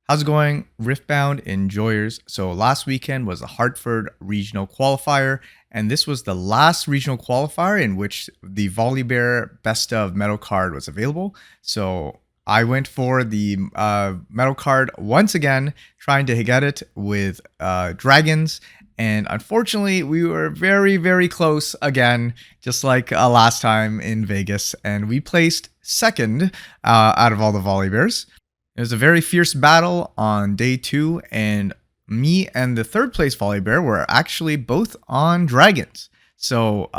How's it going, Riftbound enjoyers? So last weekend was the Hartford Regional Qualifier, and this was the last regional qualifier in which the Volibear Best of Metal card was available. So I went for the metal card once again, trying to get it with dragons. And unfortunately, we were very, very close again, just like last time in Vegas. And we placed second out of all the Volibears. It was a very fierce battle on day 2, and me and the third place Volibear were actually both on dragons. So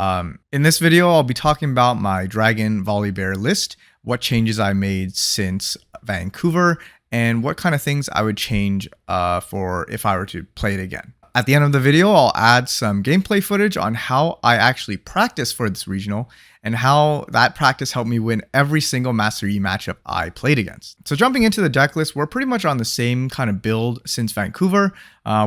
in this video, I'll be talking about my dragon Volibear list, what changes I made since Vancouver, and what kind of things I would change for if I were to play it again. At the end of the video, I'll add some gameplay footage on how I actually practiced for this regional and how that practice helped me win every single Master Yi matchup I played against. So jumping into the deck list, we're pretty much on the same kind of build since Vancouver.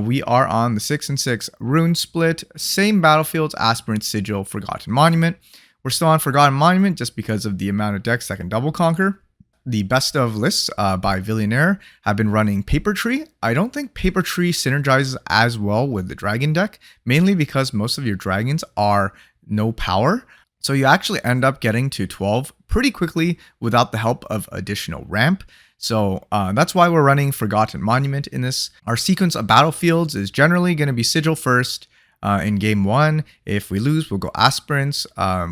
We are on the 6-6 rune split, same battlefields, Aspirant, Sigil, Forgotten Monument. We're still on Forgotten Monument just because of the amount of decks that can double conquer. The best of lists by Billionaire have been running Paper Tree. I don't think Paper Tree synergizes as well with the Dragon deck, mainly because most of your dragons are no power. So you actually end up getting to 12 pretty quickly without the help of additional ramp. So that's why we're running Forgotten Monument in this. Our sequence of battlefields is generally going to be Sigil first, in game 1. If we lose, we'll go Aspirants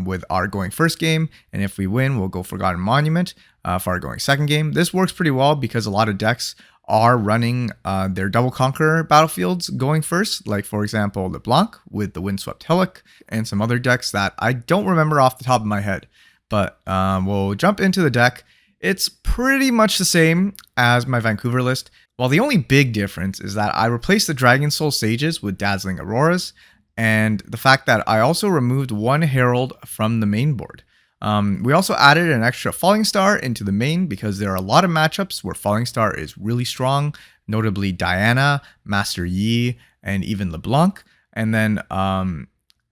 with our going first game, and if we win, we'll go Forgotten Monument for our going second game. This works pretty well because a lot of decks are running their double conqueror battlefields going first, like for example LeBlanc with the Windswept Hillock and some other decks that I don't remember off the top of my head. But we'll jump into the deck. It's pretty much the same as my Vancouver list. Well, the only big difference is that I replaced the Dragonsoul Sages with Dazzling Auroras, and the fact that I also removed one Herald from the main board. We also added an extra Falling Star into the main because there are a lot of matchups where Falling Star is really strong, notably Diana, Master Yi, and even LeBlanc. And then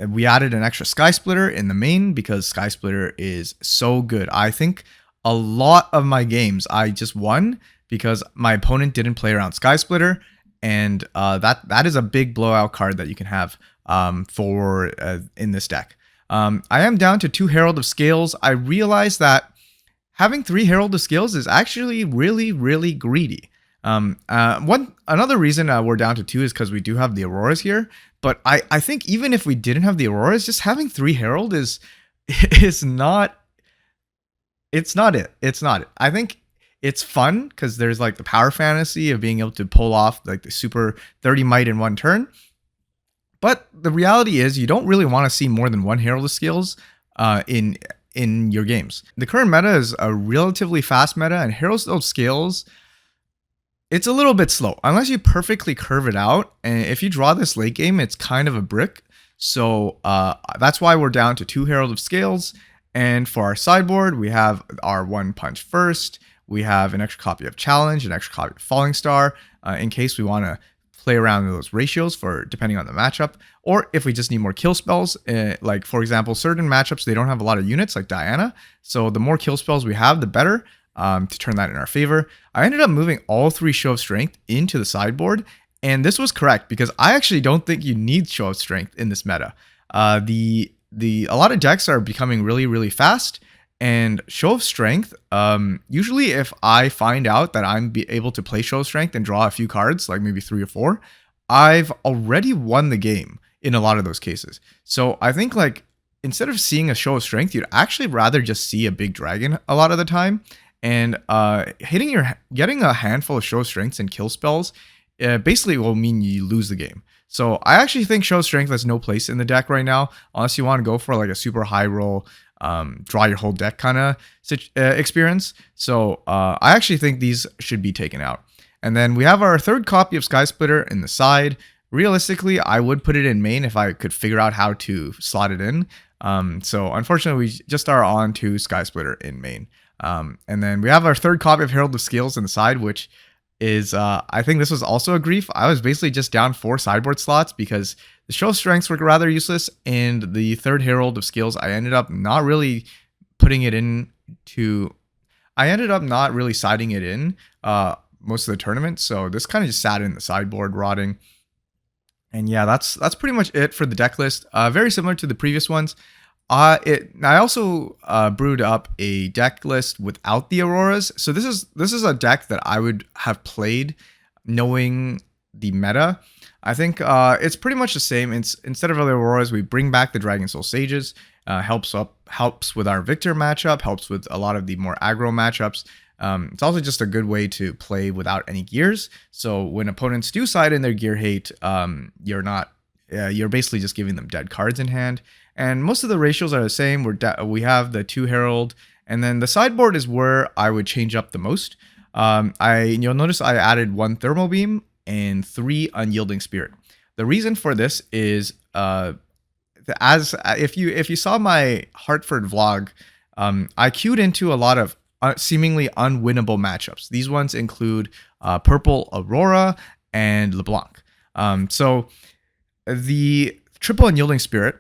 we added an extra Sky Splitter in the main because Sky Splitter is so good. I think a lot of my games I just won because my opponent didn't play around Sky Splitter, and that is a big blowout card that you can have in this deck. I am down to 2 Herald of Scales. I realized that having 3 Herald of Scales is actually really, really greedy. Another reason we're down to 2 is because we do have the Auroras here, but I think even if we didn't have the Auroras, just having 3 Herald is not it. I think it's fun because there's like the power fantasy of being able to pull off like the super 30 might in one turn. But the reality is you don't really want to see more than 1 Herald of Scales in your games. The current meta is a relatively fast meta, and Herald of Scales, it's a little bit slow unless you perfectly curve it out. And if you draw this late game, it's kind of a brick. So that's why we're down to 2 Herald of Scales. And for our sideboard, we have our 1 Punch First. We have an extra copy of Challenge, an extra copy of Falling Star, in case we want to play around with those ratios for depending on the matchup, or if we just need more kill spells. Like for example, certain matchups they don't have a lot of units, like Diana. So the more kill spells we have, the better. To turn that in our favor, I ended up moving all 3 Show of Strength into the sideboard, and this was correct because I actually don't think you need Show of Strength in this meta. A lot of decks are becoming really, really fast. And Show of Strength, usually if I find out that I'm able to play Show of Strength and draw a few cards, like maybe 3 or 4, I've already won the game in a lot of those cases. So I think like instead of seeing a Show of Strength, you'd actually rather just see a big dragon a lot of the time. And getting a handful of Show of Strengths and kill spells basically will mean you lose the game. So I actually think Show of Strength has no place in the deck right now, unless you want to go for like a super high roll, draw your whole deck kind of experience. So I actually think these should be taken out. And then we have our 3rd copy of Sky Splitter in the side. Realistically, I would put it in main if I could figure out how to slot it in. So unfortunately, we just are on to Sky Splitter in main. And then we have our 3rd copy of Herald of Scales in the side, which is, I think this was also a grief. I was basically just down 4 sideboard slots because the Show of Strengths were rather useless, and the 3rd Herald of Scales, I ended up not really putting it in to... I ended up not really siding it in most of the tournament. So this kind of just sat in the sideboard rotting. And yeah, that's pretty much it for the deck list. Very similar to the previous ones. I also brewed up a deck list without the auroras. So this is a deck that I would have played knowing the meta. I think it's pretty much the same. It's instead of the auroras, we bring back the Dragonsoul Sages. Helps with our Victor matchup. Helps with a lot of the more aggro matchups. It's also just a good way to play without any gears. So when opponents do side in their gear hate, you're basically just giving them dead cards in hand. And most of the ratios are the same. We have the 2 Herald, and then the sideboard is where I would change up the most. You'll notice I added 1 Thermo Beam and 3 Unyielding Spirit. The reason for this is if you saw my Hartford vlog, I queued into a lot of seemingly unwinnable matchups. These ones include Purple Aurora and LeBlanc. So the triple Unyielding Spirit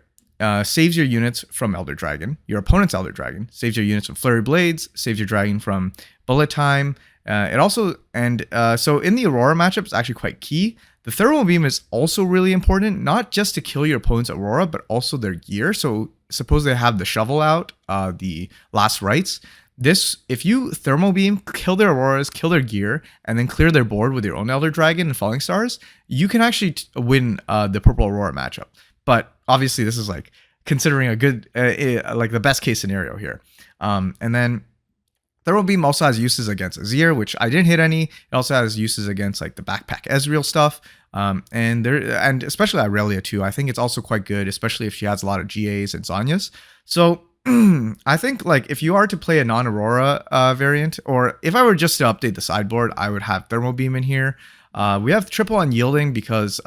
saves your units from Elder Dragon. Your opponent's Elder Dragon saves your units from Flurry Blades, saves your dragon from Bullet Time. So in the Aurora matchup, it's actually quite key. The Thermo Beam is also really important, not just to kill your opponent's Aurora, but also their gear. So suppose they have the shovel out, the last rites. If you Thermo Beam, kill their Auroras, kill their gear, and then clear their board with your own Elder Dragon and Falling Stars, you can actually win the Purple Aurora matchup. But obviously, this is like considering a good, like the best case scenario here. And then Thermo Beam also has uses against Azir, which I didn't hit any. It also has uses against like the backpack Ezreal stuff, and especially Irelia too. I think it's also quite good, especially if she has a lot of GAs and Zanyas. So I think like if you are to play a non-Aurora variant, or if I were just to update the sideboard, I would have Thermo Beam in here. We have triple Unyielding because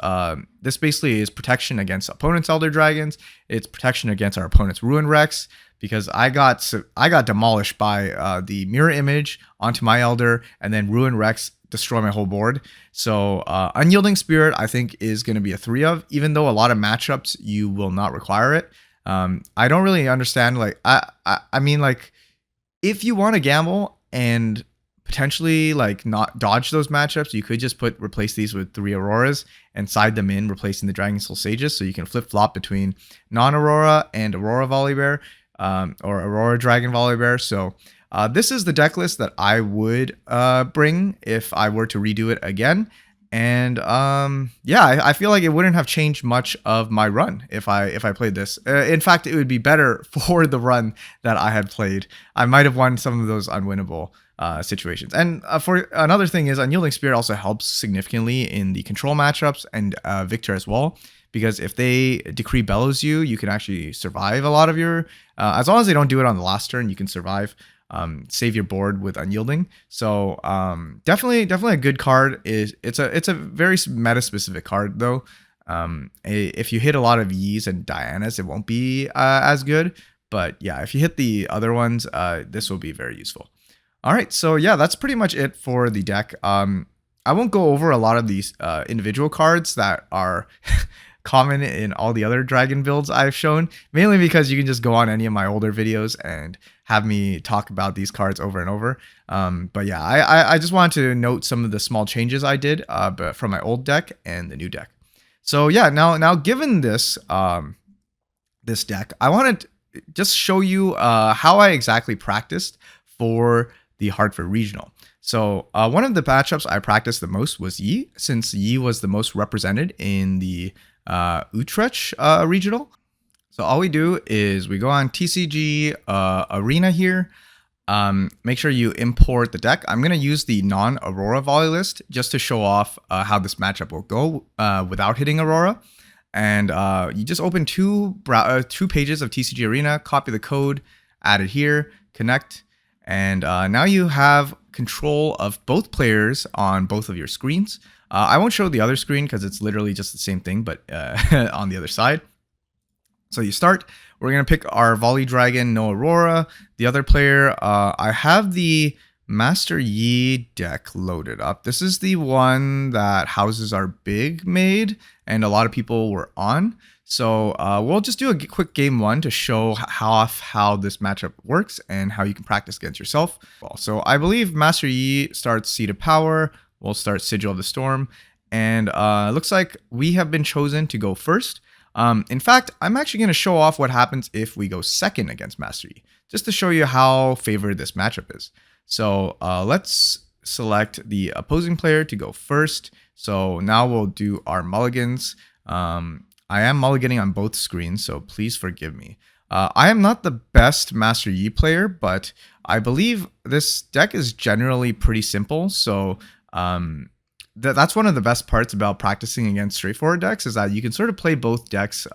this basically is protection against opponents' Elder Dragons. It's protection against our opponent's Ruin Rex, because I got demolished by the mirror image onto my Elder, and then Ruin Rex destroy my whole board. So Unyielding Spirit I think is going to be a 3 of, even though a lot of matchups you will not require it. I don't really understand, like I mean, like if you want to gamble and potentially like not dodge those matchups, you could just replace these with 3 Auroras and side them in, replacing the Dragonsoul Sages, so you can flip-flop between non-Aurora and Aurora Volibear, or Aurora Dragon Volibear. So this is the deck list that I would bring if I were to redo it again. And yeah, I feel like it wouldn't have changed much of my run if I played this. In fact, it would be better for the run that I had played. I might have won some of those unwinnable situations. And for another thing is, Unyielding Spirit also helps significantly in the control matchups and Victor as well. Because if they Decree Bellows you can actually survive a lot of your, as long as they don't do it on the last turn, you can survive, save your board with Unyielding. So definitely a good card. It's a very meta specific card though. If you hit a lot of Yees and Dianas, it won't be as good. But yeah, if you hit the other ones, this will be very useful. All right, so yeah, that's pretty much it for the deck. I won't go over a lot of these individual cards that are common in all the other dragon builds I've shown, mainly because you can just go on any of my older videos and have me talk about these cards over and over. But yeah, I just wanted to note some of the small changes I did but from my old deck and the new deck. So yeah, now given this this deck, I want to just show you how I exactly practiced for the Hartford Regional. So one of the matchups I practiced the most was Yi, since Yi was the most represented in the Utrecht regional. So all we do is we go on TCG Arena here. Make sure you import the deck. I'm going to use the non-Aurora volley list just to show off how this matchup will go without hitting Aurora. And you just open two pages of TCG Arena, copy the code, add it here, connect, and now you have control of both players on both of your screens. I won't show the other screen because it's literally just the same thing, but on the other side. So you start. We're going to pick our Volley Dragon, no Aurora. The other player, I have the Master Yi deck loaded up. This is the one that houses our big maid, and a lot of people were on. So we'll just do a quick game one to show how this matchup works and how you can practice against yourself. So I believe Master Yi starts Seat of Power, we'll start Sigil of the Storm. And it looks like we have been chosen to go first. In fact, I'm actually going to show off what happens if we go second against Master Yi, just to show you how favored this matchup is. So let's select the opposing player to go first. So now we'll do our mulligans. I am mulliganing on both screens, so please forgive me. I am not the best Master Yi player, but I believe this deck is generally pretty simple. So that's one of the best parts about practicing against straightforward decks, is that you can sort of play both decks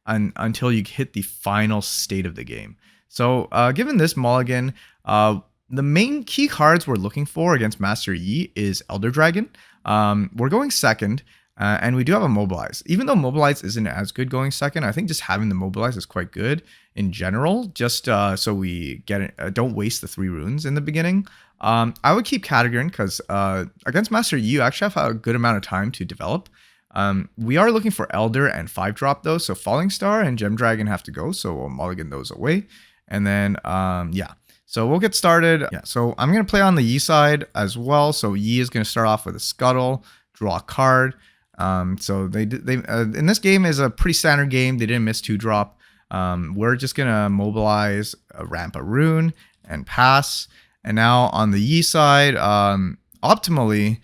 until you hit the final state of the game. So given this mulligan, the main key cards we're looking for against Master Yi is Elder Dragon. We're going second, and we do have a Mobilize. Even though Mobilize isn't as good going second, I think just having the Mobilize is quite good in general, just so we don't waste the 3 runes in the beginning. I would keep Kadregrin because against Master Yi, you actually have a good amount of time to develop. We are looking for Elder and 5-drop though, so Falling Star and Gemdragon have to go, so we'll mulligan those away. And then, yeah. So we'll get started. Yeah, so I'm going to play on the Yi side as well. So Yi is going to start off with a Scuttle, draw a card. So they in this game is a pretty standard game. They didn't miss 2-drop. We're just going to mobilize, ramp a rune, and pass. And now on the Yi side, optimally,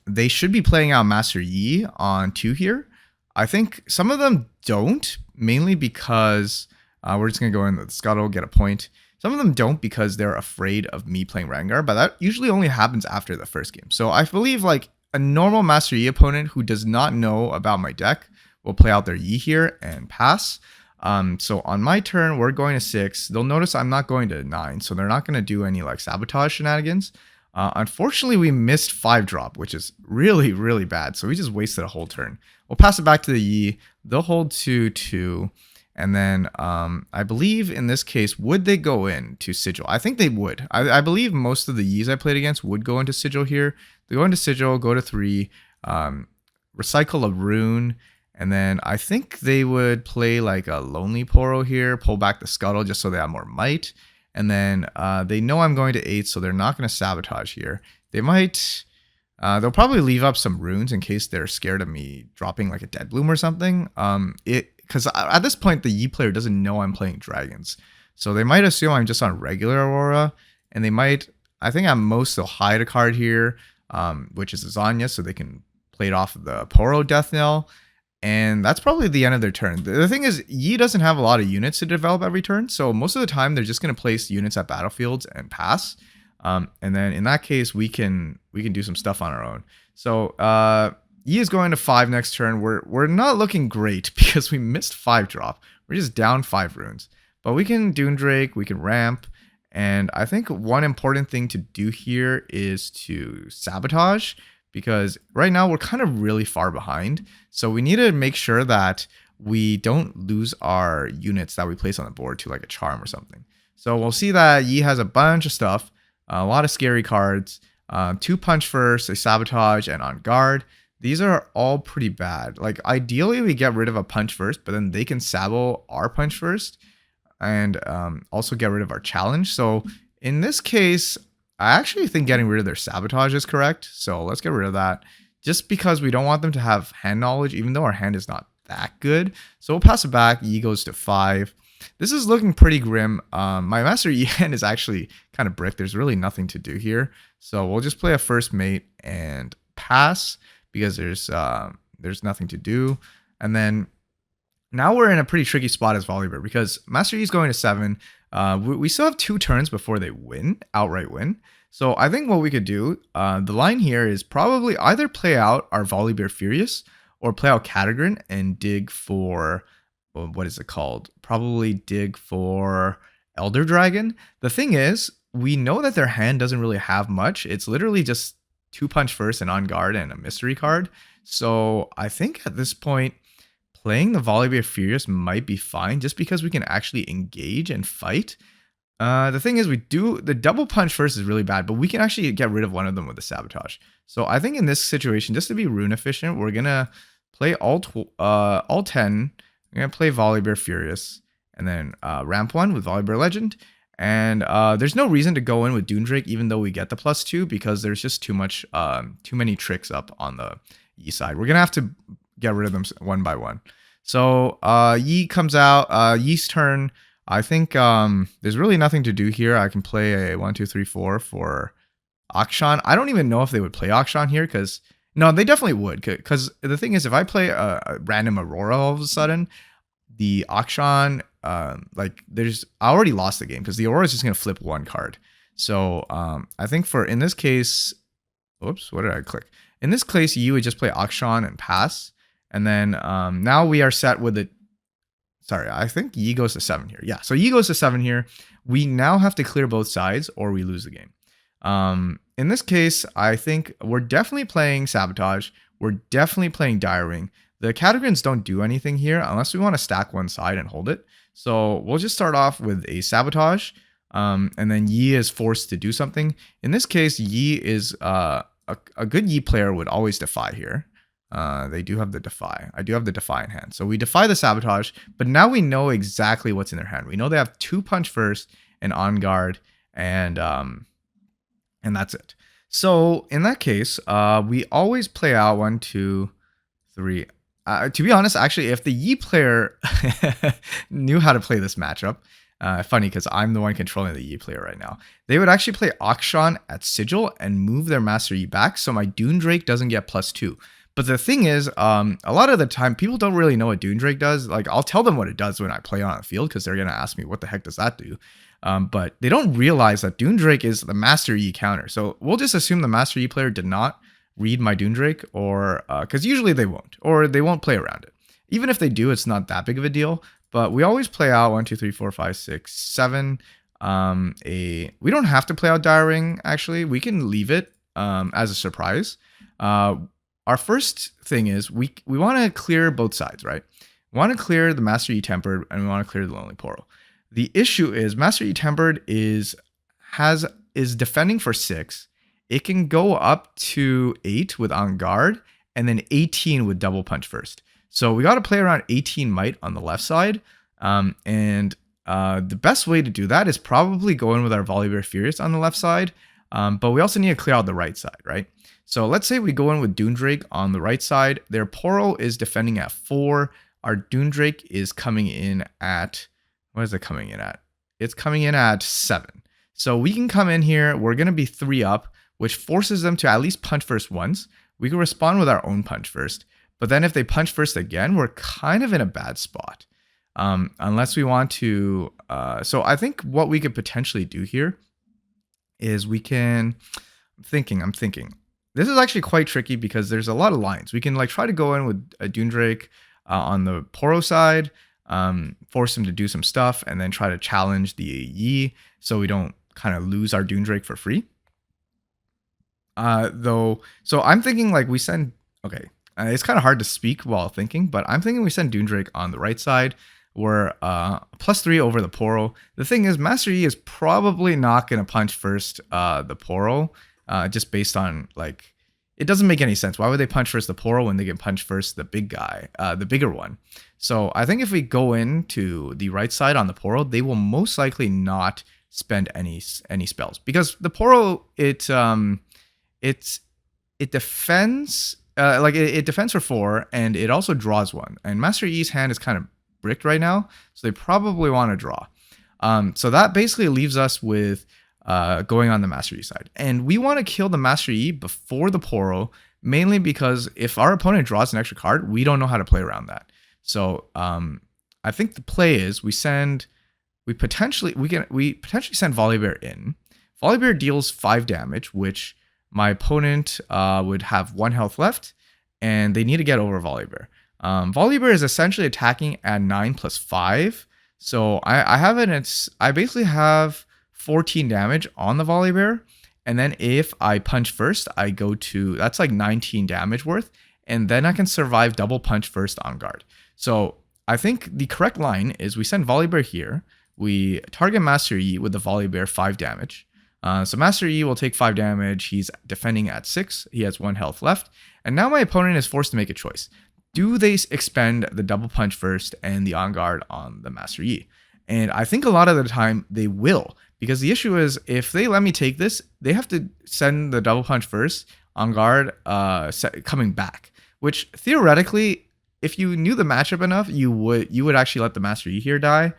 they should be playing out Master Yi on 2 here. I think some of them don't, mainly because we're just going to go in the Scuttle, get a point. Some of them don't because they're afraid of me playing Rengar, but that usually only happens after the first game. So I believe like a normal Master Yi opponent who does not know about my deck will play out their Yi here and pass. So on my turn, we're going to 6. They'll notice I'm not going to 9, so they're not going to do any like Sabotage shenanigans. Unfortunately, we missed 5-drop, which is really, really bad. So we just wasted a whole turn. We'll pass it back to the Yi. They'll hold 2-2. And then I believe in this case, would they go into Sigil? I think they would. I believe most of the Yis I played against would go into Sigil here. They go into Sigil, go to 3, recycle a rune, and then I think they would play like a Lonely Poro here, pull back the Scuttle just so they have more might. And then they know I'm going to 8, so they're not going to Sabotage here. They might... they'll probably leave up some runes in case they're scared of me dropping like a Dead Bloom or something. Because at this point, the Yi player doesn't know I'm playing dragons. So they might assume I'm just on regular Aurora. And they might, I think at most, they'll hide a card here, which is a Zanya, so they can play it off of the Poro Death Knell. And that's probably the end of their turn. The thing is, Yi doesn't have a lot of units to develop every turn. So most of the time, they're just going to place units at battlefields and pass. And then in that case, we can do some stuff on our own. So Yi is going to 5 next turn. We're not looking great because we missed 5-drop. We're just down 5 runes. But we can Dune Drake, we can ramp. And I think one important thing to do here is to Sabotage, because right now we're kind of really far behind. So we need to make sure that we don't lose our units that we place on the board to like a Charm or something. So we'll see that Yi has a bunch of stuff, a lot of scary cards, 2 Punch First, a Sabotage, and On Guard. These are all pretty bad. Like ideally we get rid of a Punch First, but then they can Sabo our Punch First and also get rid of our challenge. So in this case, I actually think getting rid of their Sabotage is correct. So let's get rid of that just because we don't want them to have hand knowledge, even though our hand is not that good. So we'll pass it back. Yi goes to 5. This is looking pretty grim. My Master Yi hand is actually kind of brick. There's really nothing to do here. So we'll just play a first mate and pass because there's nothing to do. And then now we're in a pretty tricky spot as Volibear because Master Yi is going to 7. We still have 2 turns before they outright win. So I think what we could do, the line here is probably either play out our Volibear Furious or play out Kadregrin and dig for, what is it called? Probably dig for Elder Dragon. The thing is, we know that their hand doesn't really have much. It's literally just 2 Punch First and On Guard and a mystery card. So I think at this point, playing the Volibear Furious might be fine just because we can actually engage and fight. The thing is, the double Punch First is really bad, but we can actually get rid of one of them with the Sabotage. So I think in this situation, just to be rune efficient, we're going to play all 10. We're going to play Volibear Furious and then ramp 1 with Volibear Legend. And there's no reason to go in with Dune Drake even though we get the +2 because there's just too many tricks up on the Yi side. We're gonna have to get rid of them one by one. So Yi comes out. Yi's turn. I think there's really nothing to do here. I can play a 1, 2, 3, 4 for Akshan. I don't even know if they would play Akshan here because no, they definitely would. Because the thing is, if I play a random Aurora all of a sudden, the Akshan, like I already lost the game because the Aurora is just gonna flip one card. So I think in this case, oops, what did I click? In this case, you would just play Akshan and pass, and then now we are set with it. Sorry, I think Yi goes to 7 here. Yeah, so Yi goes to 7 here. We now have to clear both sides or we lose the game. In this case, I think we're definitely playing Sabotage. We're definitely playing Direwing. The Kadregrins don't do anything here unless we want to stack one side and hold it. So we'll just start off with a Sabotage, and then Yi is forced to do something. In this case, Yi is a good Yi player would always defy here. They do have the defy. I do have the defy in hand. So we defy the Sabotage, but now we know exactly what's in their hand. We know they have 2 punch first and on guard, and that's it. So in that case, we always play out 1, 2, 3. To be honest, actually, if the Yi player knew how to play this matchup, funny because I'm the one controlling the Yi player right now, they would actually play Akshan at Sigil and move their Master Yi back so my Dune Drake doesn't get +2. But the thing is, a lot of the time, people don't really know what Dune Drake does. Like, I'll tell them what it does when I play on the field because they're going to ask me, what the heck does that do? But they don't realize that Dune Drake is the Master Yi counter. So we'll just assume the Master Yi player did not read my Dune Drake, or because usually they won't, or they won't play around it. Even if they do, it's not that big of a deal. But we always play out 1, 2, 3, 4, 5, 6, 7. We don't have to play out Direwing, actually. We can leave it as a surprise. Our first thing is we want to clear both sides, right? We want to clear the Master Yi Tempered, and we want to clear the Lonely Portal. The issue is Master Yi Tempered is defending for 6. It can go up to 8 with On Guard, and then 18 with Double Punch first. So we got to play around 18 Might on the left side. The best way to do that is probably go in with our Volibear Furious on the left side. But we also need to clear out the right side, right? So let's say we go in with Dune Drake on the right side. Their Poro is defending at 4. Our Dune Drake is coming in at, what is it coming in at? It's coming in at 7. So we can come in here. We're going to be 3 up, which forces them to at least punch first once. We can respond with our own punch first. But then if they punch first again, we're kind of in a bad spot. Unless we want to... so I think what we could potentially do here is we can... I'm thinking. This is actually quite tricky because there's a lot of lines. We can like try to go in with a Dune Drake on the Poro side, force him to do some stuff, and then try to challenge the Yi so we don't kind of lose our Dune Drake for free. So I'm thinking like we send... Okay, it's kind of hard to speak while thinking, but I'm thinking we send Dune Drake on the right side. We're +3 over the Poro. The thing is, Master Yi is probably not going to punch first the Poro. Just based on, like, it doesn't make any sense. Why would they punch first the Poro when they can punch first the big guy, the bigger one? So I think if we go into the right side on the Poro, they will most likely not spend any spells because the Poro it defends it defends for 4 and it also draws 1. And Master Yi's hand is kind of bricked right now, so they probably want to draw. So that basically leaves us with going on the Master Yi side. And we want to kill the Master Yi before the Poro, mainly because if our opponent draws an extra card, we don't know how to play around that. So I think the play is we potentially send Volibear in. Volibear deals 5 damage, which my opponent would have 1 health left, and they need to get over Volibear. Volibear is essentially attacking at 9 + 5. So I basically have 14 damage on the Volibear, and then if I punch first, I go to, that's like 19 damage worth, and then I can survive double punch first on guard. So I think the correct line is we send Volibear here, we target Master Yi with the Volibear 5 damage. So Master Yi will take 5 damage, he's defending at 6, he has 1 health left, and now my opponent is forced to make a choice. Do they expend the double punch first and the on guard on the Master Yi? And I think a lot of the time they will, because the issue is if they let me take this, they have to send the double punch first on guard, coming back. Which theoretically, if you knew the matchup enough, you would actually let the Master Yi here die,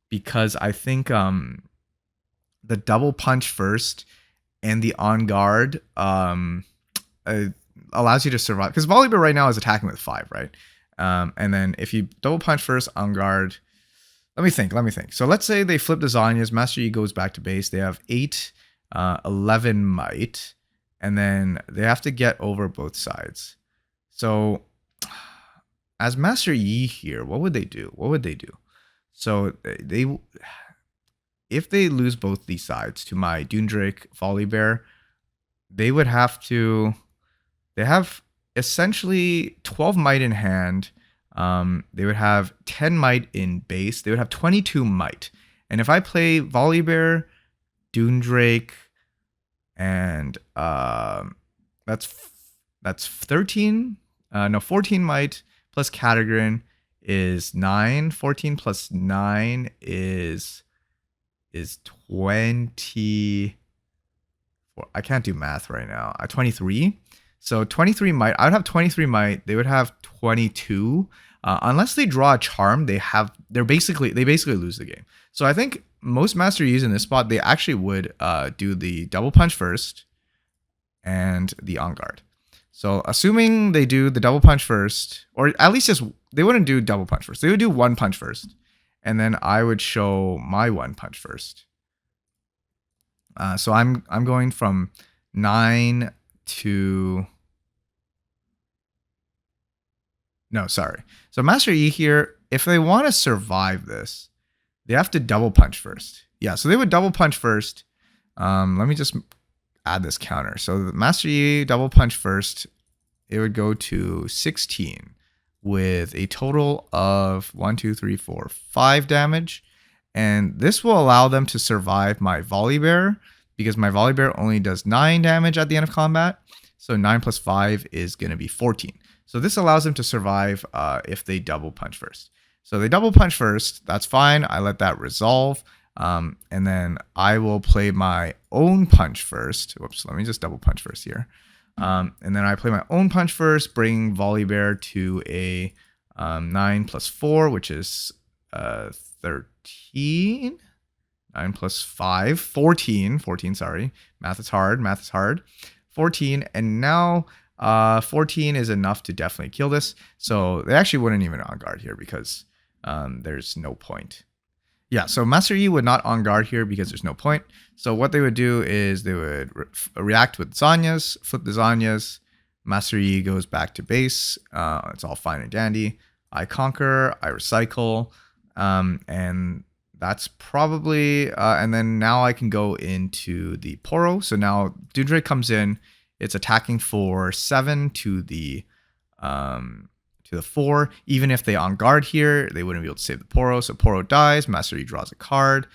because I think the double punch first and the on guard allows you to survive, because Volibear right now is attacking with 5, right? And then if you double punch first on guard, let me think. So let's say they flip the Zhonya's, Master Yi goes back to base. They have 8, 11 might, and then they have to get over both sides. So as Master Yi here, what would they do? So if they lose both these sides to my Dune Drake Volibear, they would have to, they have essentially 12 might in hand. They would have 10 might in base. They would have 22 might. And if I play Volibear, Dune Drake, and that's 13, 14 might plus Kadregrin is 9. 14 plus 9 is 20. I can't do math right now. 23. So 23 might. I would have 23 might. They would have 22. Unless they draw a charm, they basically lose the game. So I think most Master Yis in this spot, they actually would do the double punch first and the on guard. So assuming they do the double punch first, or at least they wouldn't do double punch first. They would do one punch first, and then I would show my one punch first. So I'm going from 9 to... No, sorry. So Master Yi here, if they want to survive this, they have to double punch first. Yeah, so they would double punch first. Let me just add this counter. So the Master Yi double punch first, it would go to 16 with a total of 5 damage. And this will allow them to survive my Volibear, because my Volibear only does 9 damage at the end of combat. So 9 plus 5 is going to be 14. So this allows them to survive if they double punch first. So they double punch first. That's fine. I let that resolve. And then I will play my own punch first. Whoops, let me just double punch first here. And then I play my own punch first, bring Volibear to a 9 plus 4, which is 13. 9 plus 5, 14. 14, sorry. Math is hard. 14. And now 14 is enough to definitely kill this. So they actually wouldn't even on guard here, because there's no point. Yeah, so Master Yi would not on guard here because there's no point. So what they would do is they would react with Zhonya's, flip the Zhonya's. Master Yi goes back to base. It's all fine and dandy. I conquer, I recycle, and that's probably, and then now I can go into the Poro. So now Dune Drake comes in. It's attacking for 7 to the 4. Even if they on guard here, they wouldn't be able to save the Poro. So Poro dies. Master Yi draws a card,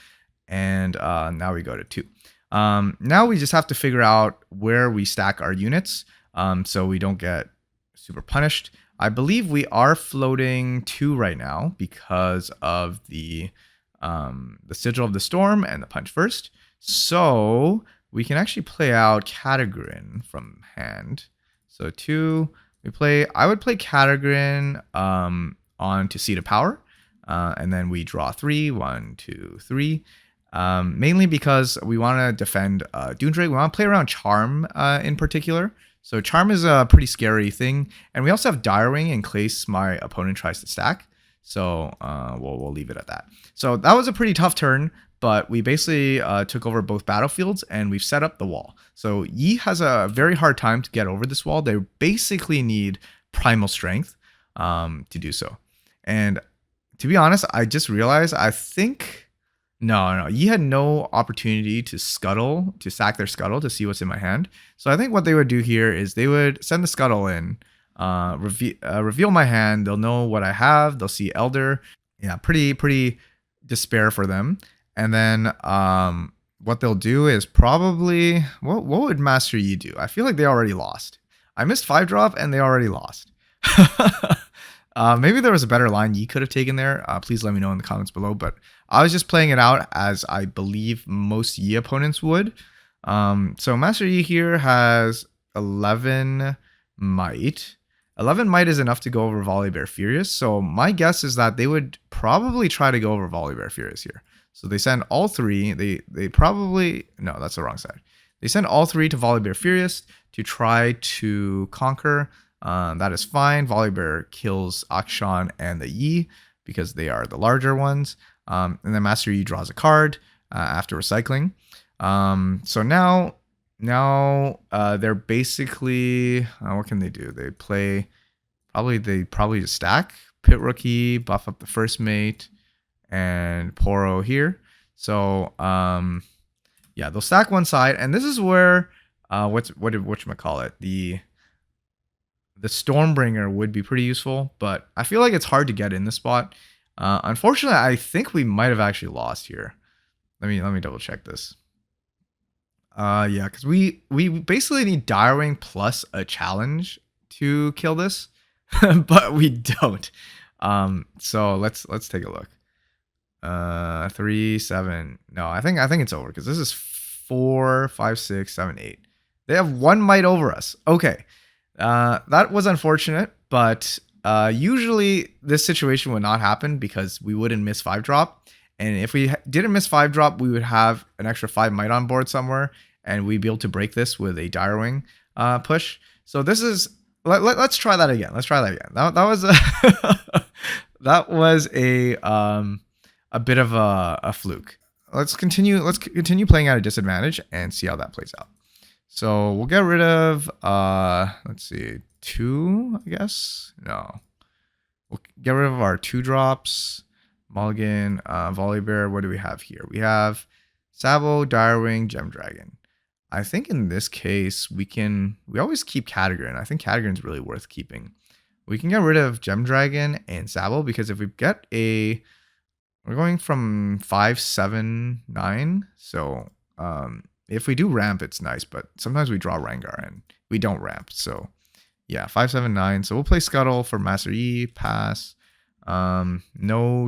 and now we go to 2. Now we just have to figure out where we stack our units, so we don't get super punished. I believe we are floating 2 right now because of the Sigil of the Storm and the punch first. So we can actually play out Kadregrin from hand. So 2, I would play Kadregrin on to Seat of Power. And then we draw 3, 1, 2, 3. Mainly because we want to defend Dune Drake. We want to play around Charm in particular. So Charm is a pretty scary thing. And we also have Direwing in case my opponent tries to stack. So we'll leave it at that. So that was a pretty tough turn, but we basically took over both battlefields and we've set up the wall. So Yi has a very hard time to get over this wall. They basically need primal strength to do so. And to be honest, I just realized, I think, no, Yi had no opportunity to sack their scuttle to see what's in my hand. So I think what they would do here is they would send the scuttle in, reveal my hand. They'll know what I have. They'll see Elder. Yeah, pretty despair for them. And then what they'll do is probably, what would Master Yi do? I feel like they already lost. I missed 5-drop and they already lost. Maybe there was a better line you could have taken there. Please let me know in the comments below. But I was just playing it out as I believe most Yi opponents would. So Master Yi here has 11 might. 11 might is enough to go over Volibear Furious. So my guess is that they would probably try to go over Volibear Furious here. So they send all three. They probably... No, that's the wrong side. They send all three to Volibear Furious to try to conquer. That is fine. Volibear kills Akshan and the Yi because they are the larger ones. And then Master Yi draws a card after recycling. So now they're basically... what can they do? They play... They probably just stack. Pit Rookie, buff up the first mate, and Poro here. So, yeah, they'll stack one side. And this is where... whatchamacallit? The Stormbringer would be pretty useful, but I feel like it's hard to get in this spot. Unfortunately, I think we might have actually lost here. Let me double check this. Yeah, because we basically need Direwing plus a challenge to kill this, but we don't. So let's take a look. 3, 7. No, I think it's over because this is 4, 5, 6, 7, 8. They have one might over us. Okay. That was unfortunate, but usually this situation would not happen because we wouldn't miss 5-drop. And if we didn't miss 5-drop, we would have an extra 5 might on board somewhere, and we'd be able to break this with a Direwing push. So this is... Let's try that again. Let's try that again. That was a that was a bit of a fluke. Let's continue playing at a disadvantage and see how that plays out. So we'll get rid of, let's see, 2, I guess? No. We'll get rid of our 2-drops. Mulligan, Volibear. What do we have here? We have Sabo, Direwing, Gemdragon. I think in this case, we always keep Kadregrin. I think Kadregrin's really worth keeping. We can get rid of Gemdragon and Sabo because if we get we're going from 5, 7, 9. So, if we do ramp, it's nice, but sometimes we draw Rengar and we don't ramp. So yeah, 5, 7, 9. So we'll play Scuttle for Master Yi, pass. No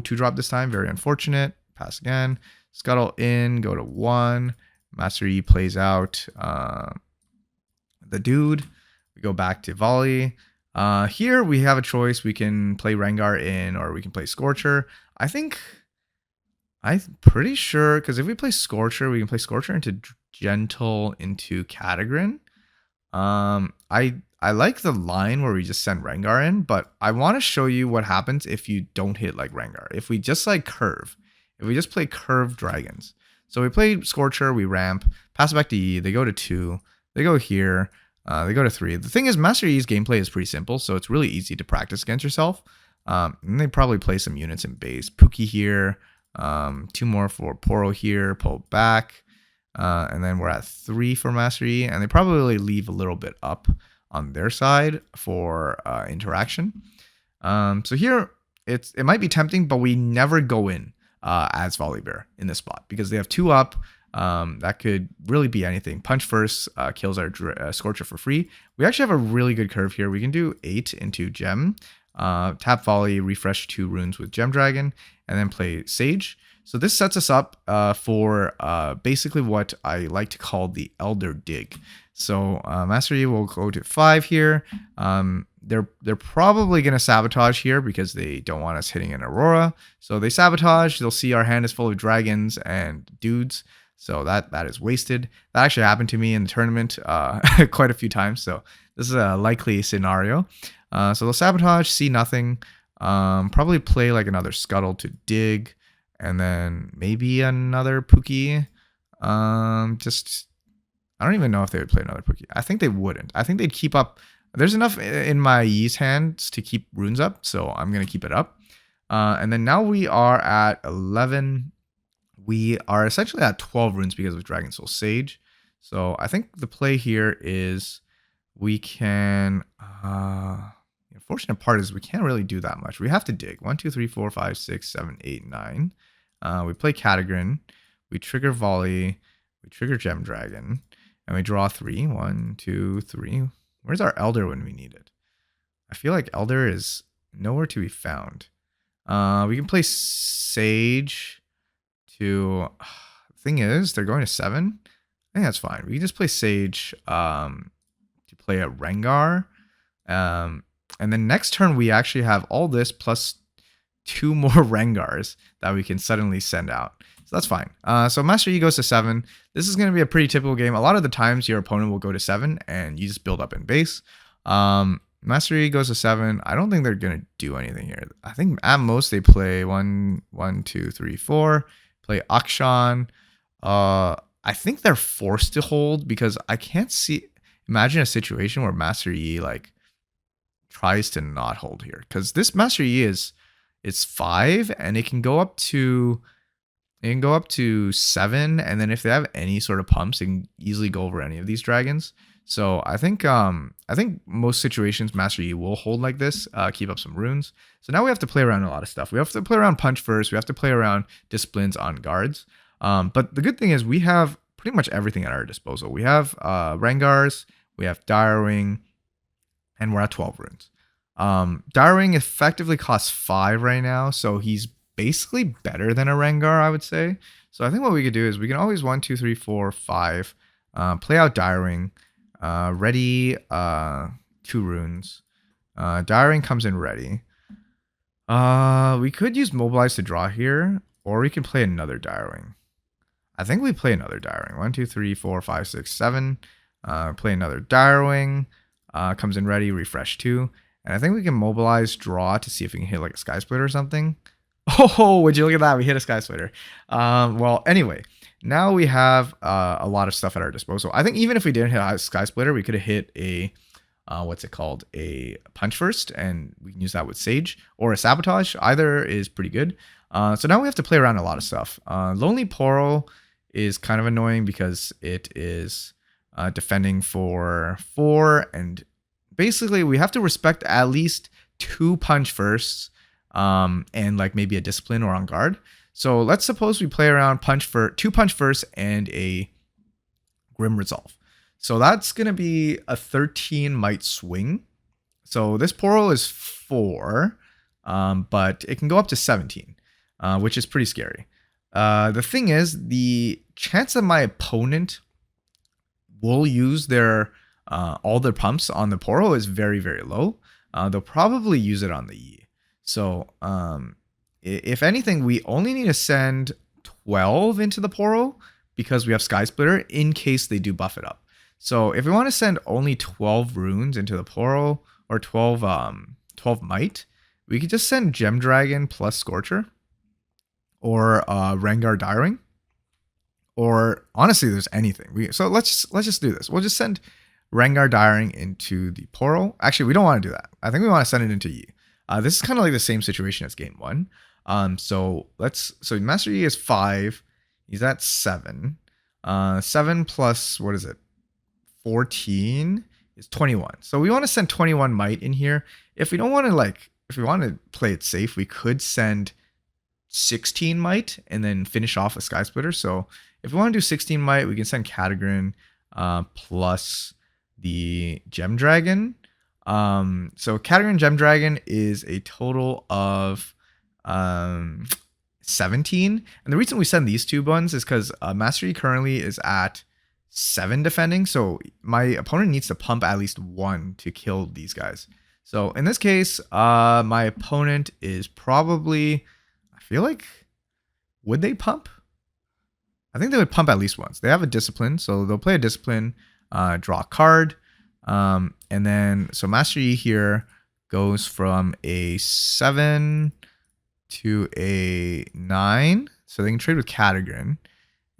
2-drop this time, very unfortunate. Pass again. Scuttle in, go to 1. Master Yi plays out the dude. We go back to Volley. Here we have a choice. We can play Rengar in or we can play Scorcher. I'm pretty sure, because if we play Scorcher, we can play Scorcher into Gentle into Kadregrin. I like the line where we just send Rengar in, but I want to show you what happens if you don't hit like Rengar. If we just like curve, if we just play curved dragons. So we play Scorcher, we ramp, pass it back to E, they go to 2, they go here, they go to 3. The thing is, Master Yi's gameplay is pretty simple, so it's really easy to practice against yourself. And they probably play some units in base. Pookie here, 2 more for Poro here, pull back. And then we're at 3 for Master Yi, and they probably leave a little bit up on their side for interaction. So here, it might be tempting, but we never go in as Volibear in this spot because they have 2 up. That could really be anything. Punch first kills our Scorcher for free. We actually have a really good curve here. We can do 8 into Gem, tap Volley, refresh 2 runes with Gemdragon, and then play Sage. So this sets us up for basically what I like to call the Elder Dig. So Master Yi will go to 5 here. They're probably going to Sabotage here because they don't want us hitting an Aurora. So they Sabotage. They'll see our hand is full of dragons and dudes. So that is wasted. That actually happened to me in the tournament quite a few times. So this is a likely scenario. So they'll Sabotage, see nothing. Probably play like another Scuttle to dig. And then maybe another Pookie. I don't even know if they would play another Pookie. I think they wouldn't. I think they'd keep up. There's enough in my Yi's hands to keep runes up, so I'm going to keep it up. And then now we are at 11. We are essentially at 12 runes because of Dragonsoul Sage. So I think the play here is we can... the unfortunate part is we can't really do that much. We have to dig. 1, 2, 3, 4, 5, 6, 7, 8, 9. We play Kadregrin. We trigger Volley. We trigger Gemdragon. And we draw 3. 1, 2, 3. Where's our Elder when we need it? I feel like Elder is nowhere to be found. We can play Sage to... Thing is, they're going to 7. I think that's fine. We can just play Sage to play a Rengar. And then next turn, we actually have all this plus 2 more Rengars that we can suddenly send out. So that's fine. So Master Yi goes to 7. This is going to be a pretty typical game. A lot of the times, your opponent will go to 7, and you just build up in base. Master Yi goes to 7. I don't think they're going to do anything here. I think at most they play 1, 2, 3, 4. Play Akshan. I think they're forced to hold because I can't imagine a situation where Master Yi like tries to not hold here, because this Master Yi it's 5 and it can go up to 7, and then if they have any sort of pumps, they can easily go over any of these dragons. So I think most situations Master Yi will hold like this, keep up some runes. So now we have to play around a lot of stuff. We have to play around punch first. We have to play around disciplines on guards. But the good thing is we have pretty much everything at our disposal. We have Rengars, we have Direwing, and we're at 12 runes. Direwing effectively costs 5 right now, so he's basically better than a Rengar, I would say. So I think what we could do is we can always 1, 2, 3, 4, 5, play out Direwing, ready 2 runes. Direwing comes in ready. We could use Mobilize to draw here, or we can play another Direwing. I think we play another Direwing. 1, 2, 3, 4, 5, 6, 7. Play another Direwing. Comes in ready, refresh 2. And I think we can Mobilize, draw to see if we can hit like a Sky Splitter or something. Oh, would you look at that? We hit a Sky Splitter. Well, anyway, now we have a lot of stuff at our disposal. I think even if we didn't hit a Sky Splitter, we could have hit a, what's it called? A Punch First, and we can use that with Sage or a Sabotage. Either is pretty good. So now we have to play around a lot of stuff. Lonely Poro is kind of annoying because it is defending for 4, and basically we have to respect at least 2 punch firsts, and like maybe a discipline or on guard. So let's suppose we play around 2 punch firsts and a Grim Resolve. So that's gonna be a 13 might swing. So this Poro is 4, but it can go up to 17, which is pretty scary. The thing is, the chance that my opponent will use their all their pumps on the Poro is very, very low. They'll probably use it on the Yi. So if anything, we only need to send 12 into the Poro because we have Sky Splitter in case they do buff it up. So if we want to send only 12 runes into the Poro, or 12 might, we could just send Gemdragon plus Scorcher, or Rengar Direwing, or honestly, there's anything. So let's just do this. We'll just send Rengar Direwing into the Poro. Actually, we don't want to do that. I think we want to send it into Yi. This is kind of like the same situation as game 1. So Master Yi is 5. He's at 7. 7 plus, what is it? 14 is 21. So we want to send 21 might in here. If we don't want to if we want to play it safe, we could send 16 might and then finish off a Sky Splitter. So if we want to do 16 might, we can send Kadregrin plus the Gemdragon. So Kadregrin Gemdragon is a total of 17. And the reason we send these 2 ones is because Master Yi currently is at 7 defending. So my opponent needs to pump at least 1 to kill these guys. So in this case, my opponent is probably, I feel like, would they pump? I think they would pump at least once. They have a discipline, so they'll play a discipline, draw a card. And then, so Master Yi here goes from a 7 to a 9. So they can trade with Kadregrin.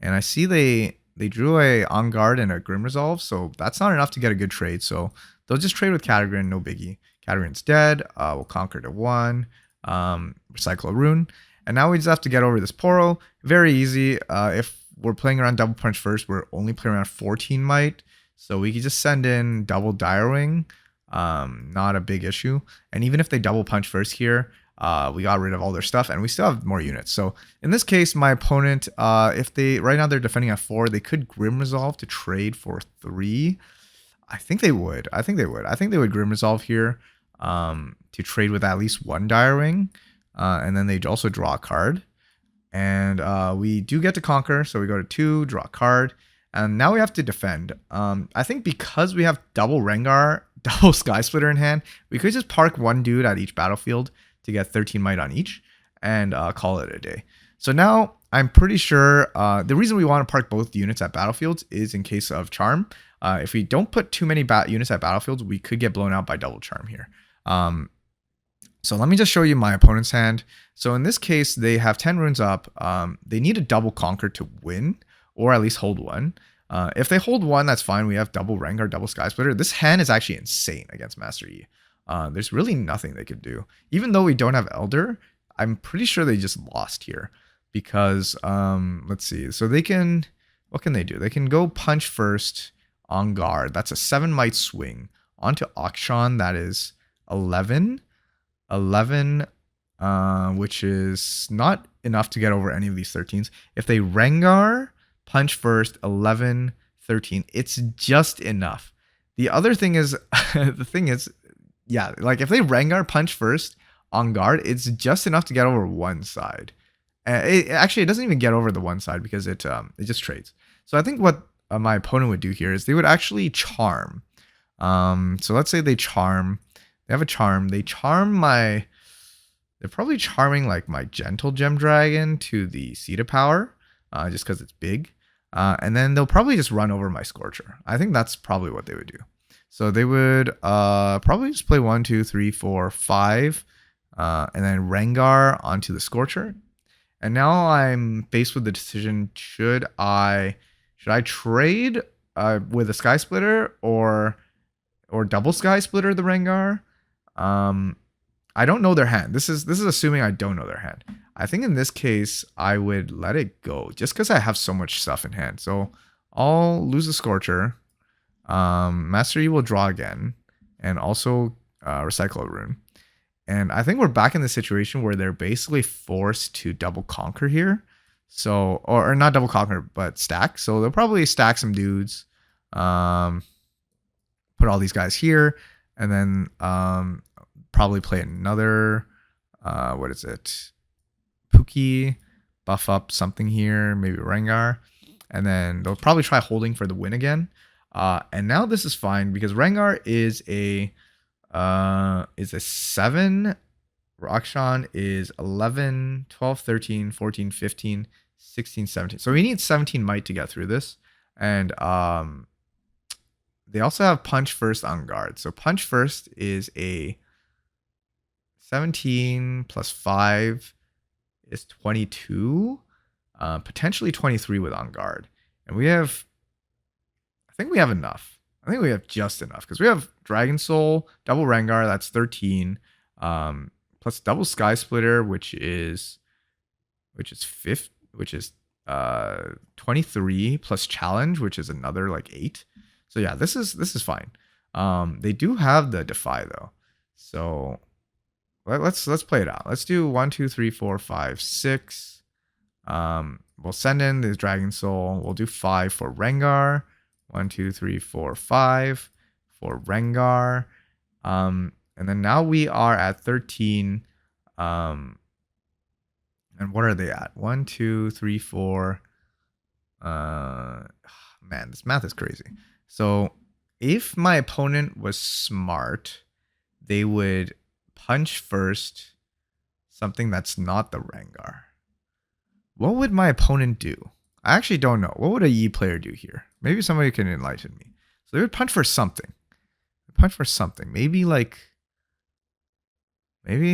And I see they drew a On Guard and a Grim Resolve, so that's not enough to get a good trade. So they'll just trade with Kadregrin, no biggie. Kadregrin's dead. We'll conquer to 1. Recycle a rune. And now we just have to get over this Poro. Very easy. If we're playing around double punch first, we're only playing around 14 might. So we could just send in double Direwing. Not a big issue. And even if they double punch first here, we got rid of all their stuff and we still have more units. So in this case, my opponent, if they, right now they're defending at 4, they could Grim Resolve to trade for 3. I think they would. I think they would Grim Resolve here. to trade with at least one Direwing. And then they also draw a card. And we do get to conquer. So we go to 2, draw a card. And now we have to defend. I think because we have double Rengar, double Sky Splitter in hand, we could just park one dude at each battlefield to get 13 might on each and call it a day. So now I'm pretty sure the reason we want to park both units at battlefields is in case of charm. If we don't put too many units at battlefields, we could get blown out by double charm here. So let me just show you my opponent's hand. So in this case, they have 10 runes up. They need a double conquer to win, or at least hold one. If they hold one, that's fine. We have double Rengar, double Sky Splitter. This hand is actually insane against Master Yi. There's really nothing they could do. Even though we don't have Elder, I'm pretty sure they just lost here. Because, let's see. So they can, what can they do? They can go punch first on guard. That's a 7 might swing. Onto Akshan, that is 11. 11, which is not enough to get over any of these 13s. If they Rengar, punch first, 11, 13, it's just enough. The other thing is, yeah, like if they Rengar punch first on guard, it's just enough to get over one side. Actually, it doesn't even get over the one side because it just trades. So I think what my opponent would do here is they would actually charm. So let's say they charm. They have a charm. They charm my... They're probably charming like my Gentle Gemdragon to the Seed of Power, just because it's big. And then they'll probably just run over my Scorcher. I think that's probably what they would do. So they would probably just play 1, 2, 3, 4, 5, and then Rengar onto the Scorcher. And now I'm faced with the decision: should I trade with a Sky Splitter or double Sky Splitter the Rengar? I don't know their hand. This is assuming I don't know their hand. I think in this case I would let it go just because I have so much stuff in hand. So I'll lose the Scorcher. Master Yi will draw again and also recycle a rune. And I think we're back in the situation where they're basically forced to double conquer here. So, or not double conquer, but stack. So they'll probably stack some dudes, put all these guys here, and then probably play another, what is it? Pookie, buff up something here, maybe Rengar. And then they'll probably try holding for the win again. And now this is fine because Rengar is a 7, Rakshan is 11, 12, 13, 14, 15, 16, 17. So we need 17 might to get through this. And they also have punch first on guard. So punch first is a 17 plus 5 is 22, potentially 23 with on guard. And I think we have enough. I think we have just enough because we have Dragonsoul, double Rengar, that's 13, plus double Sky Splitter, which is 23, plus Challenge, which is another like 8. So yeah, this is fine. They do have the Defy though, so let's play it out. Let's do 1, 2, 3, 4, 5, 6. We'll send in the Dragonsoul. We'll do 5 for Rengar. 1, 2, 3, 4, 5 for Rengar. And then now we are at 13. And what are they at? 1, 2, 3, 4. Man, this math is crazy. So if my opponent was smart, they would punch first something that's not the Rengar. What would my opponent do? I actually don't know. What would a Yi player do here? Maybe somebody can enlighten me. So they would punch for something. Maybe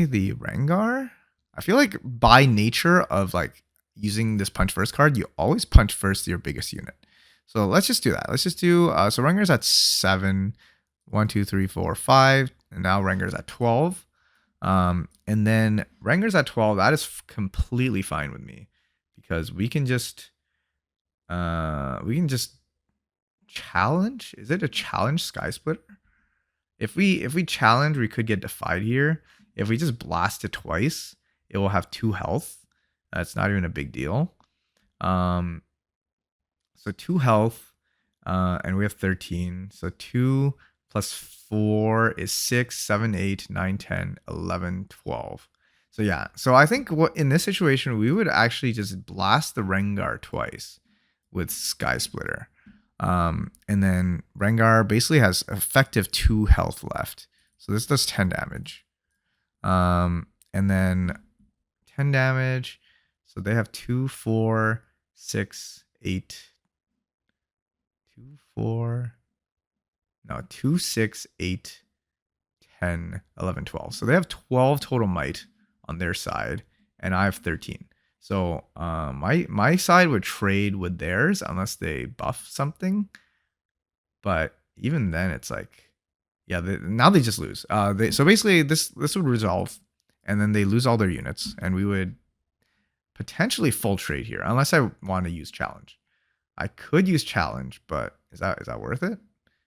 the Rengar? I feel like by nature of like using this punch first card, you always punch first your biggest unit. So let's just do that. Let's just do, so Rengar's at 7, 1, 2, 3, 4, 5. And now Rengar's at 12. And then Rengar's at 12. That is completely fine with me because we can just challenge. Is it a challenge Sky Splitter? If we challenge, we could get defied here. If we just blast it twice, it will have 2 health. That's not even a big deal. So 2 health, and we have 13. So 2 plus 4 is 6, 7, 8, 9, 10, 11, 12. So yeah, so I think what in this situation, we would actually just blast the Rengar twice with Sky Splitter. And then Rengar basically has effective 2 health left. So this does 10 damage. And then 10 damage. So they have 2, 4, 6, 8, 2, 4. No, 2, 6, 8, 10, 11, 12. So they have 12 total might on their side, and I have 13. So my side would trade with theirs unless they buff something. But even then, it's like, yeah, now they just lose. So basically, this would resolve, and then they lose all their units, and we would potentially full trade here, unless I want to use challenge. I could use challenge, but is that worth it?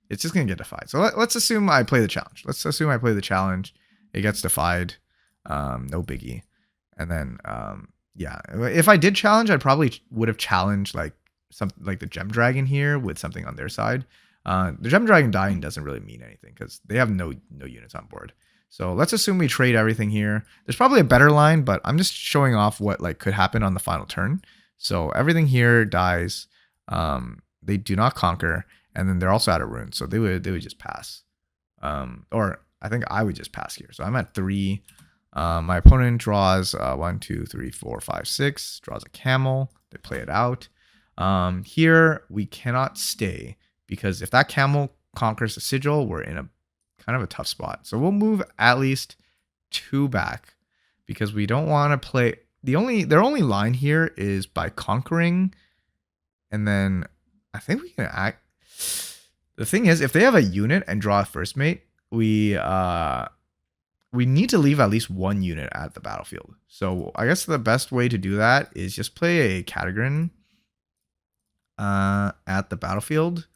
It's just gonna get defied. So let's assume I play the challenge. Let's assume I play the challenge. It gets defied. No biggie. And then yeah, if I did challenge, I probably would have challenged like something like the Gemdragon here with something on their side. The Gemdragon dying doesn't really mean anything because they have no units on board. So let's assume we trade everything here. There's probably a better line, but I'm just showing off what like could happen on the final turn. So everything here dies. They do not conquer, and then they're also out of runes, so they would just pass. Or I think I would just pass here. So I'm at 3. My opponent draws 1, 2, 3, 4, 5, 6. Draws a camel. They play it out. Here we cannot stay because if that camel conquers the sigil, we're in a kind of a tough spot. So we'll move at least 2 back because we don't want to play. Their only line here is by conquering, and then I think we can act. The thing is, if they have a unit and draw a first mate, we need to leave at least 1 unit at the battlefield. So I guess the best way to do that is just play a Kadregrin at the battlefield,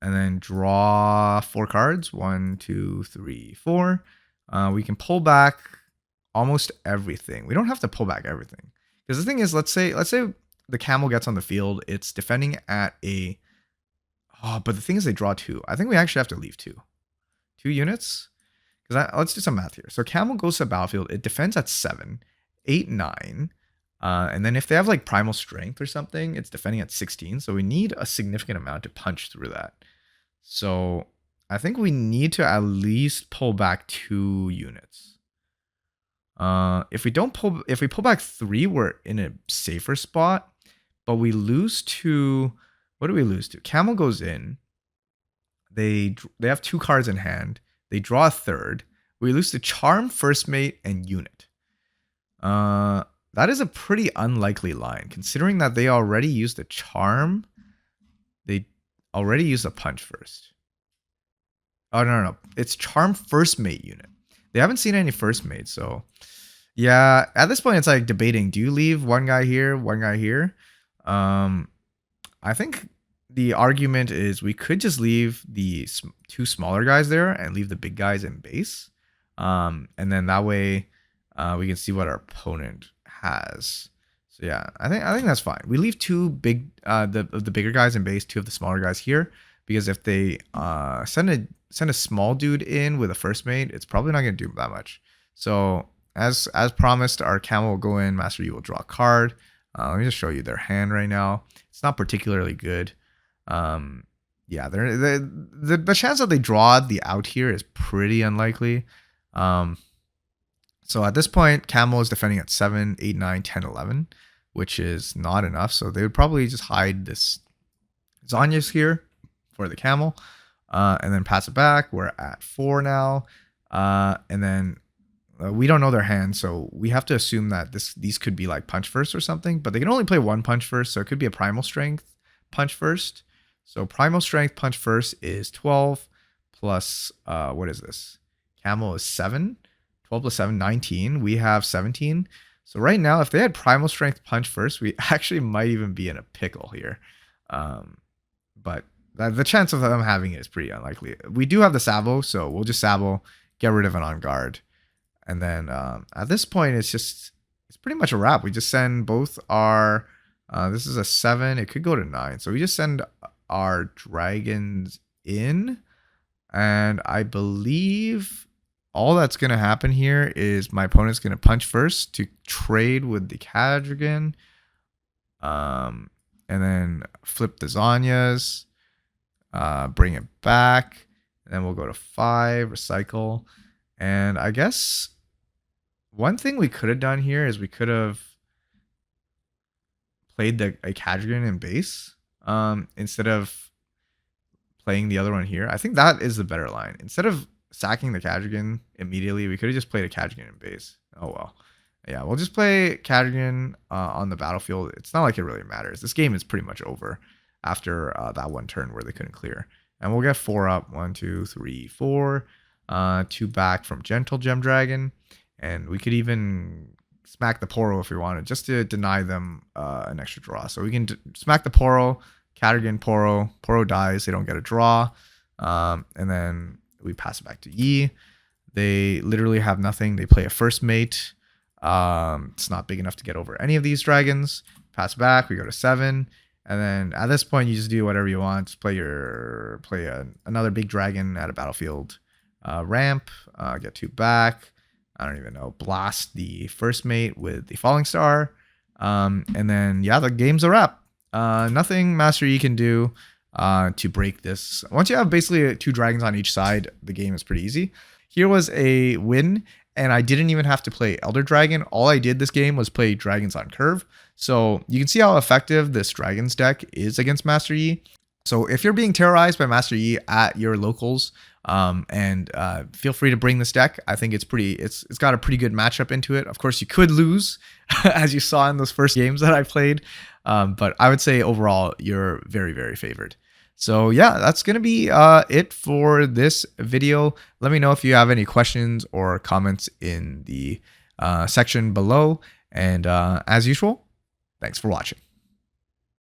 and then draw 4 cards. 1, 2, 3, 4. We can pull back almost everything. We don't have to pull back everything because the thing is, let's say the camel gets on the field. It's defending at a. Oh, but the thing is, they draw 2. I think we actually have to leave 2 units. Because let's do some math here. So camel goes to the battlefield. It defends at 7, 8, 9. And then if they have like primal strength or something, it's defending at 16. So we need a significant amount to punch through that. So I think we need to at least pull back 2 units. If we pull back 3, we're in a safer spot. But we lose to, what do we lose to? Camel goes in. They have 2 cards in hand. They draw a 3rd. We lose to Charm, First Mate, and Unit. That is a pretty unlikely line, considering that they already used a Charm. They already used a Punch first. Oh, no. It's Charm, First Mate, Unit. They haven't seen any First Mate, so... Yeah, at this point, it's like debating. Do you leave one guy here, one guy here? I think the argument is we could just leave the 2 smaller guys there and leave the big guys in base. And then that way we can see what our opponent has. So yeah, I think that's fine. We leave 2 big the bigger guys in base, 2 of the smaller guys here, because if they send a small dude in with a first mate, it's probably not going to do that much. So as promised, our camel will go in. Master Yi will draw a card. Let me just show you their hand right now. It's not particularly good. Yeah, the chance that they draw the out here is pretty unlikely. So at this point, camel is defending at 7, 8, 9, 10, 11, which is not enough. So they would probably just hide this Zhonya's here for the camel, and then pass it back. We're at 4 now, and then we don't know their hand, so we have to assume that these could be like punch first or something, but they can only play 1 punch first, so it could be a primal strength punch first. So primal strength punch first is 12 plus what is this? Camel is 7. 12 plus 7, 19. We have 17. So right now, if they had primal strength punch first, we actually might even be in a pickle here. But the chance of them having it is pretty unlikely. We do have the Sabo, so we'll just Sabo, get rid of an on guard. And then at this point, it's pretty much a wrap. We just send both our, this is a 7. It could go to 9. So we just send our dragons in. And I believe all that's going to happen here is my opponent's going to punch first to trade with the Kadregrin. And then flip the Zanyas, bring it back, and then we'll go to 5, recycle. And I guess one thing we could have done here is we could have played a Kadregrin in base instead of playing the other one here. I think that is the better line. Instead of sacking the Kadregrin immediately, we could have just played a Kadregrin in base. Oh well. Yeah, we'll just play Kadregrin on the battlefield. It's not like it really matters. This game is pretty much over after that one turn where they couldn't clear. And we'll get 4 up. 1, 2, 3, 4. 2 back from Gentle Gemdragon. And we could even smack the Poro if we wanted, just to deny them an extra draw. So we can smack the Poro, Kadregrin, Poro. Poro dies. They don't get a draw. And then we pass it back to Yi. They literally have nothing. They play a first mate. It's not big enough to get over any of these dragons. Pass back, we go to 7, and then at this point you just do whatever you want. Just play another big dragon at a battlefield ramp. Get 2 back. I don't even know. Blast the first mate with the falling star, and then yeah, the game's a wrap. Nothing Master Yi can do to break this. Once you have basically 2 dragons on each side, the game is pretty easy. Here was a win. And I didn't even have to play Elder Dragon. All I did this game was play dragons on curve. So you can see how effective this dragons deck is against Master Yi. So if you're being terrorized by Master Yi at your locals, feel free to bring this deck. I think it's got a pretty good matchup into it. Of course, you could lose, as you saw in those first games that I played. But I would say overall, you're very, very favored. So yeah, that's going to be it for this video. Let me know if you have any questions or comments in the section below. And as usual, thanks for watching.